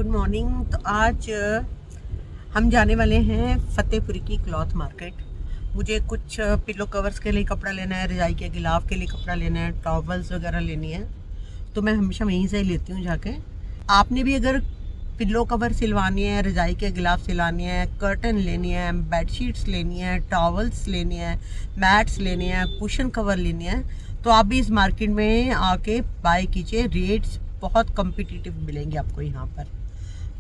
Good morning. तो आज हम जाने वाले हैं फतेहपुरी की क्लॉथ मार्केट। मुझे कुछ पिलो कवर्स के लिए कपड़ा लेना है, रजाई के गिलाफ के लिए कपड़ा लेना है, टॉवल्स वगैरह लेनी है। तो मैं हमेशा वहीं से ही लेती हूँ जाके। आपने भी अगर पिलो कवर सिलवानी है, रजाई के गिलाफ सिलानी है, कर्टन लेनी है, बेडशीट्स लेनी है, टॉवल्स लेनी है, मैट्स लेनी है, कुशन कवर लेनी है, तो आप भी इस मार्केट में आके बाय कीजिए। रेट्स बहुत कम्पिटिटिव मिलेंगे आपको यहाँ पर।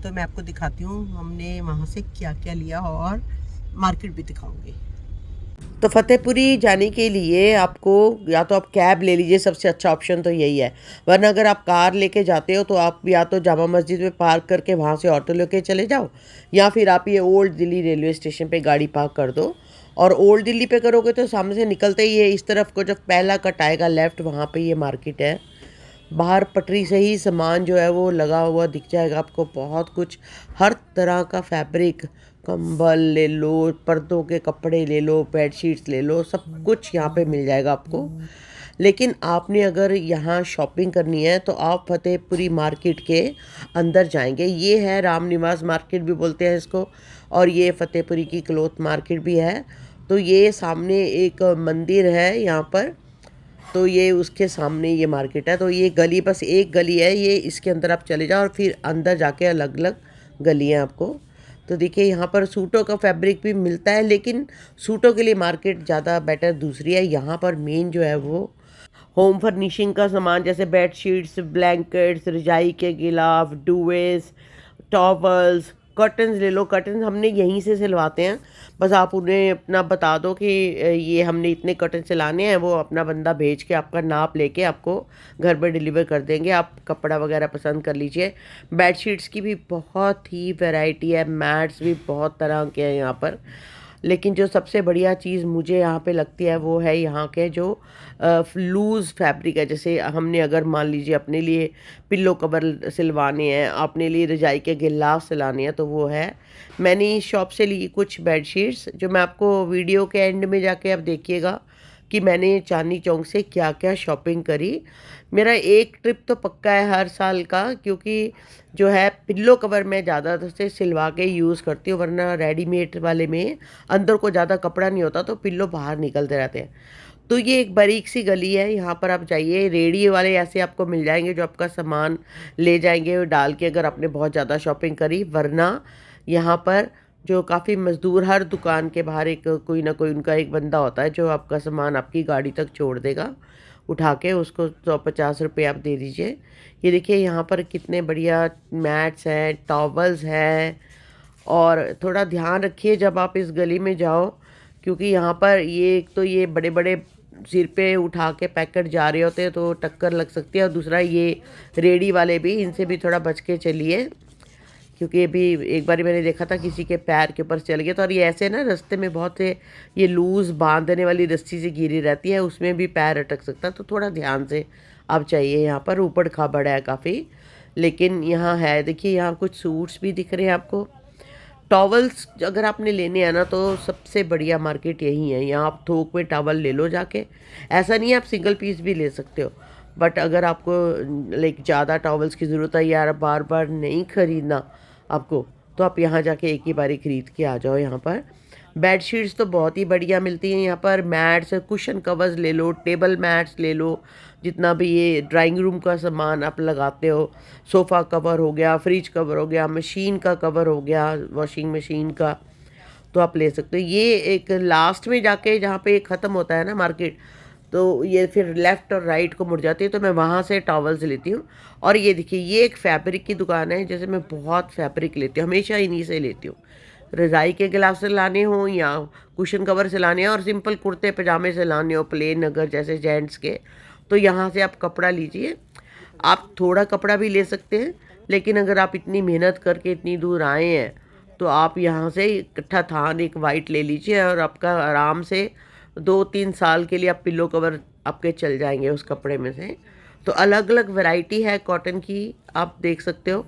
तो मैं आपको दिखाती हूँ हमने वहाँ से क्या क्या लिया और मार्केट भी दिखाऊंगी। तो फतेहपुरी जाने के लिए आपको या तो आप कैब ले लीजिए, सबसे अच्छा ऑप्शन तो यही है। वरना अगर आप कार लेके जाते हो तो आप या तो जामा मस्जिद में पार्क करके वहाँ से ऑटो लेके चले जाओ, या फिर आप ये ओल्ड दिल्ली रेलवे स्टेशन पे गाड़ी पार्क कर दो। और ओल्ड दिल्ली पे करोगे तो सामने से निकलते ही ये इस तरफ को जब पहला कट आएगा लेफ़्ट, वहाँ पे ये मार्केट है। बाहर पटरी से ही सामान जो है वो लगा हुआ दिख जाएगा आपको। बहुत कुछ, हर तरह का फैब्रिक, कंबल ले लो, पर्दों के कपड़े ले लो, बेडशीट्स ले लो, सब कुछ यहाँ पे मिल जाएगा आपको। लेकिन आपने अगर यहाँ शॉपिंग करनी है तो आप फतेहपुरी मार्केट के अंदर जाएंगे। ये है राम निवास मार्केट भी बोलते हैं इसको, और ये फतेहपुरी की क्लॉथ मार्केट भी है। तो ये सामने एक मंदिर है यहाँ पर, तो ये उसके सामने ये मार्केट है। तो ये गली बस एक गली है, ये इसके अंदर आप चले जाओ और फिर अंदर जाके अलग अलग गली हैं आपको। तो देखिए यहाँ पर सूटों का फैब्रिक भी मिलता है, लेकिन सूटों के लिए मार्केट ज़्यादा बेटर दूसरी है। यहाँ पर मेन जो है वो होम फर्निशिंग का सामान, जैसे बेड शीट्स, ब्लैंकेट्स, रजाई के गिलाफ, डुवेस, टॉवल्स, कर्टन्स ले लो। कर्टन्स हमने यहीं से सिलवाते हैं, बस आप उन्हें अपना बता दो कि ये हमने इतने कर्टन सिलाने हैं, वो अपना बंदा भेज के आपका नाप लेके आपको घर पर डिलीवर कर देंगे। आप कपड़ा वगैरह पसंद कर लीजिए। बेडशीट्स की भी बहुत ही वैरायटी है, मैट्स भी बहुत तरह के हैं यहाँ पर। लेकिन जो सबसे बढ़िया चीज़ मुझे यहाँ पे लगती है वो है यहाँ के जो लूज़ फैब्रिक है। जैसे हमने अगर मान लीजिए अपने लिए पिल्लो कवर सिलवाने हैं, अपने लिए रजाई के गिलाफ सिलाने हैं, तो वो है। मैंने इस शॉप से ली कुछ बेडशीट्स, जो मैं आपको वीडियो के एंड में जाके आप देखिएगा कि मैंने चांदनी चौक से क्या क्या शॉपिंग करी। मेरा एक ट्रिप तो पक्का है हर साल का, क्योंकि जो है पिल्लो कवर मैं ज़्यादा से सिलवा के यूज़ करती हूँ, वरना रेडीमेड वाले में अंदर को ज़्यादा कपड़ा नहीं होता तो पिल्लो बाहर निकलते रहते हैं। तो ये एक बारीक सी गली है, यहाँ पर आप जाइए। रेडी वाले ऐसे आपको मिल जाएंगे जो आपका सामान ले जाएंगे डाल के, अगर आपने बहुत ज़्यादा शॉपिंग करी। वरना यहाँ पर जो काफ़ी मज़दूर, हर दुकान के बाहर एक कोई ना कोई उनका एक बंदा होता है जो आपका सामान आपकी गाड़ी तक छोड़ देगा उठा के। उसको 150 रुपये आप दे दीजिए। ये देखिए यहाँ पर कितने बढ़िया मैट्स हैं, टॉवल्स हैं। और थोड़ा ध्यान रखिए जब आप इस गली में जाओ, क्योंकि यहाँ पर ये एक तो ये बड़े बड़े सिर पे उठा के पैकेट जा रहे होते हैं तो टक्कर लग सकती है। और दूसरा ये रेडी वाले भी, इनसे भी थोड़ा बच के चलिए, क्योंकि अभी एक बार मैंने देखा था किसी के पैर के ऊपर चल गया। तो और ये ऐसे ना रास्ते में बहुत से ये लूज़ बांधने वाली रस्सी से गिरी रहती है, उसमें भी पैर अटक सकता है। तो थोड़ा ध्यान से आप चाहिए। यहाँ पर ऊबड़ खाबड़ है काफ़ी, लेकिन यहाँ है। देखिए यहाँ कुछ सूट्स भी दिख रहे हैं आपको। टॉवल्स अगर आपने लेने हैं ना तो सबसे बढ़िया मार्केट यही है। यहाँ आप थोक में टॉवल ले लो जाके। ऐसा नहीं है, आप सिंगल पीस भी ले सकते हो, बट अगर आपको लाइक ज़्यादा टॉवल्स की ज़रूरत है यार, बार बार नहीं ख़रीदना आपको, तो आप यहाँ जाके एक ही बारी ख़रीद के आ जाओ। यहाँ पर बेडशीट्स तो बहुत ही बढ़िया मिलती हैं। यहाँ पर मैट्स, कुशन कवर्स ले लो, टेबल मैट्स ले लो, जितना भी ये ड्राइंग रूम का सामान आप लगाते हो, सोफ़ा कवर हो गया, फ्रिज कवर हो गया, मशीन का कवर हो गया, वॉशिंग मशीन का, तो आप ले सकते हो। ये एक लास्ट में जाके जहाँ पे ख़त्म होता है ना मार्केट, तो ये फिर लेफ़्ट और राइट को मुड़ जाती है, तो मैं वहाँ से टॉवल्स लेती हूँ। और ये देखिए ये एक फैब्रिक की दुकान है, जैसे मैं बहुत फैब्रिक लेती हूँ, हमेशा इन्हीं से लेती हूँ। रज़ाई के गिलाफ से लाने हो या कुशन कवर से लाने हो और सिंपल कुर्ते पजामे से लाने हो प्लेन, अगर जैसे जेंट्स के, तो यहाँ से आप कपड़ा लीजिए। आप थोड़ा कपड़ा भी ले सकते हैं, लेकिन अगर आप इतनी मेहनत करके इतनी दूर आए हैं तो आप यहाँ से इकट्ठा थान एक वाइट ले लीजिए, और आपका आराम से 2-3 साल के लिए आप पिल्लो कवर आपके चल जाएंगे उस कपड़े में से। तो अलग अलग वैरायटी है कॉटन की, आप देख सकते हो।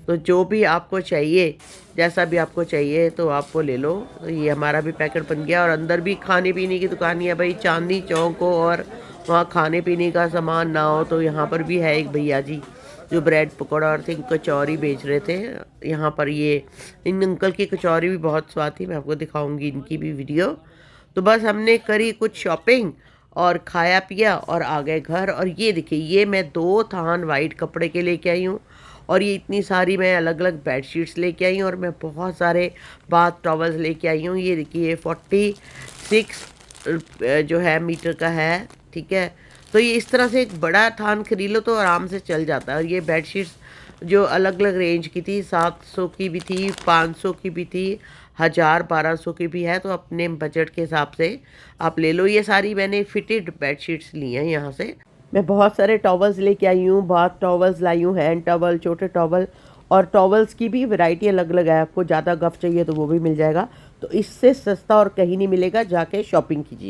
तो जो भी आपको चाहिए, जैसा भी आपको चाहिए तो आप वो ले लो। तो ये हमारा भी पैकेट बन गया। और अंदर भी खाने पीने की दुकान ही है भाई, चांदनी चौक हो और वहाँ खाने पीने का सामान ना हो तो यहाँ पर भी है एक भैया जी, जो ब्रेड पकौड़ा और थिंक कचौरी बेच रहे थे यहाँ पर। ये इन अंकल की कचौरी भी बहुत स्वाद थी, मैं आपको दिखाऊंगी इनकी भी वीडियो। तो बस हमने करी कुछ शॉपिंग और खाया पिया और आ गए घर। और ये देखिए, ये मैं 2 थान वाइट कपड़े के लेके आई हूँ, और ये इतनी सारी मैं अलग अलग बेडशीट्स लेके आई हूँ, और मैं बहुत सारे बाथ टॉवल्स लेके आई हूँ। ये देखिए 46 जो है मीटर का है, ठीक है। तो ये इस तरह से एक बड़ा थान खरीद लो तो आराम से चल जाता है। और ये बेडशीट्स जो अलग अलग रेंज की थी, 700 की भी थी, 500 की भी थी, 1000 1200 की भी है। तो अपने बजट के हिसाब से आप ले लो। ये सारी मैंने फिटेड बेडशीट्स ली हैं यहाँ से। मैं बहुत सारे टॉवल्स लेके आई हूँ, बाथ टॉवल्स लाई हूँ, हैंड टॉवल, छोटे टॉवल, और टॉवल्स की भी वैरायटी अलग अलग है। आपको ज़्यादा गफ चाहिए तो वो भी मिल जाएगा। तो इससे सस्ता और कहीं नहीं मिलेगा, जाके शॉपिंग कीजिए।